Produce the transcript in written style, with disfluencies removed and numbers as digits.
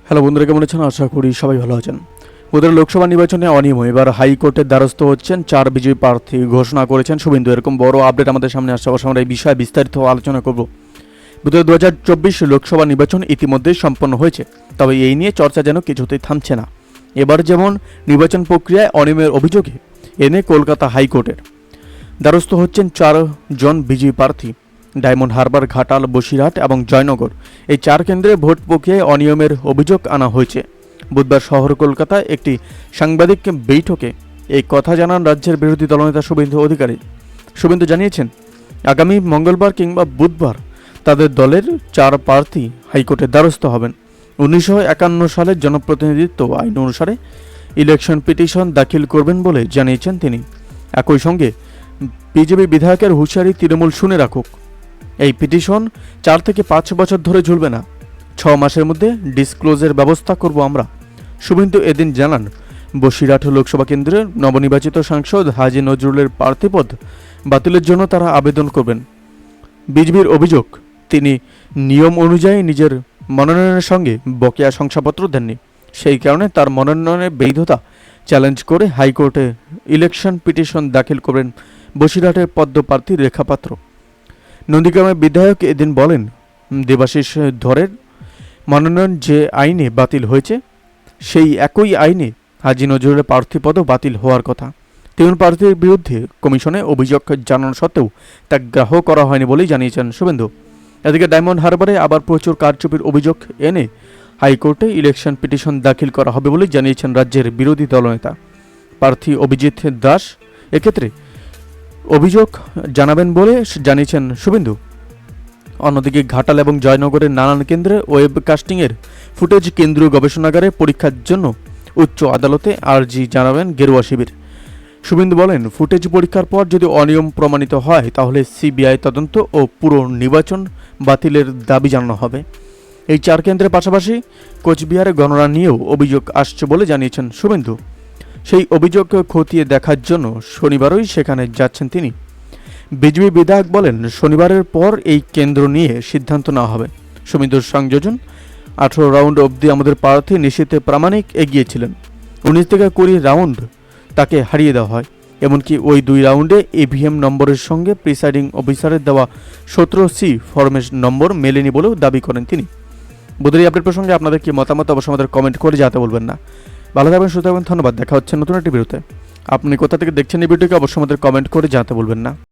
Hello বন্ধুরা, কেমন আছেন? আশা করি সবাই ভালো আছেন। বন্ধুরা, লোকসভা নির্বাচনে অনিয়ম এবার হাইকোর্টের দ্বারস্থ হচ্ছেন 4 বিজয়ী প্রার্থী ঘোষণা করেছেন শুভেন্দু। এরকম বড় আপডেট আমাদের সামনে আসছে, অবশ্য আমরা এই বিষয়ে বিস্তারিত আলোচনা করব। বন্ধুরা, 2024 লোকসভা নির্বাচন ইতিমধ্যেই সম্পন্ন হয়েছে, তবে এই নিয়ে চর্চা যেন কিছুতেই থামছে না। এবার যেমন নির্বাচন প্রক্রিয়ায় অনিয়মের অভিযোগে এনে কলকাতা হাইকোর্টের দ্বারস্থ হচ্ছেন 4 জন বিজয়ী প্রার্থী। ডায়মন্ড হারবার, ঘাটাল, বসিরহাট এবং জয়নগর এই 4 কেন্দ্রে ভোট প্রক্রিয়ায় অনিয়মের অভিযোগ আনা হয়েছে। বুধবার শহর কলকাতায় একটি সাংবাদিক বৈঠকে এই কথা জানান রাজ্যের বিরোধী দলনেতা শুভেন্দু অধিকারী। শুভেন্দু জানিয়েছেন, আগামী মঙ্গলবার কিংবা বুধবার তাদের দলের 4 প্রার্থী হাইকোর্টের দ্বারস্থ হবেন। 1951 সালের জনপ্রতিনিধিত্ব আইন অনুসারে ইলেকশন পিটিশন দাখিল করবেন বলে জানিয়েছেন তিনি। একই সঙ্গে বিজেপি বিধায়কের হুঁশিয়ারি তৃণমূল শুনে রাখুক, এই পিটিশন 4 থেকে 5 বছর ধরে ঝুলবে না, 6 মাসের মধ্যে ডিসক্লোজের ব্যবস্থা করব আমরা। শুভেন্দু এদিন জানান, বসিরহাট লোকসভা কেন্দ্রের নবনির্বাচিত সাংসদ হাজী নজরুলের প্রার্থীপদ বাতিলের জন্য তারা আবেদন করবেন। বিজেপির অভিযোগ, তিনি নিয়ম অনুযায়ী নিজের মনোনয়নের সঙ্গে বকেয়া শংসাপত্র দেননি, সেই কারণে তার মনোনয়নের বৈধতা চ্যালেঞ্জ করে হাইকোর্টে ইলেকশন পিটিশন দাখিল করবেন বসিরহাটের পদ্মপ্রার্থী রেখা পাত্র। নন্দীগ্রামের বিধায়ক এদিন বলেন, দেবাশিস ধরের মনোনয়ন যে আইনে বাতিল হয়েছে, সেই একই আইনে হাজী নজরুলের প্রার্থীপদও বাতিল হওয়ার কথা। তিন প্রার্থীর বিরুদ্ধে কমিশনে অভিযোগ জানানো সত্ত্বেও তা গ্রাহ্য করা হয়নি বলেই জানিয়েছেন শুভেন্দু। এদিকে ডায়মন্ড হারবারে আবার প্রচুর কারচুপির অভিযোগ এনে হাইকোর্টে ইলেকশন পিটিশন দাখিল করা হবে বলেই জানিয়েছেন রাজ্যের বিরোধী দলনেতা প্রার্থী অভিজিৎ দাস। এক্ষেত্রে অভিযোগ জানাবেন বলে জানিয়েছেন শুভেন্দু। অন্যদিকে ঘাটাল এবং জয়নগরের নানান কেন্দ্রে ওয়েবকাস্টিংয়ের ফুটেজ কেন্দ্রীয় গবেষণাগারে পরীক্ষার জন্য উচ্চ আদালতে আর্জি জানাবেন গেরুয়া শিবির। শুভেন্দু বলেন, ফুটেজ পরীক্ষার পর যদি অনিয়ম প্রমাণিত হয় তাহলে সিবিআই তদন্ত ও পুরো নির্বাচন বাতিলের দাবি জানানো হবে। এই 4 কেন্দ্রের পাশাপাশি কোচবিহারে গণনা নিয়েও অভিযোগ আসছে বলে জানিয়েছেন শুভেন্দু। সেই অভিযোগ খতিয়ে দেখার জন্য শনিবারই সেখানে যাচ্ছেন তিনি। বিজেপি বিধায়ক বলেন, শনিবারের পর এই কেন্দ্র নিয়ে সিদ্ধান্ত নেওয়া হবে। শুভেন্দুর সংযোজন, 18 রাউন্ড অবধি আমাদের প্রার্থী নিশ্চিতে প্রামাণিক এগিয়েছিলেন। 19 থেকে 20 রাউন্ড তাকে হারিয়ে দেওয়া হয়। এমনকি ওই 2 রাউন্ডে ইভিএম নম্বরের সঙ্গে প্রিসাইডিং অফিসারের দেওয়া 17C ফরমের নম্বর মেলেনি বলেও দাবি করেন তিনি। বুধের আপডেট প্রসঙ্গে আপনাদের কি মতামত অবশ্যই আমাদের কমেন্ট করে জানাতে বলবেন না। ভালো থাকবেন, সুস্থ থাকবেন, ধন্যবাদ। দেখা হচ্ছে নতুন একটি ভিডিওতে। আপনি কোথা থেকে দেখছেন এই ভিডিওকে অবশ্যই আমাদের কমেন্ট করে জানাতে বলবেন না।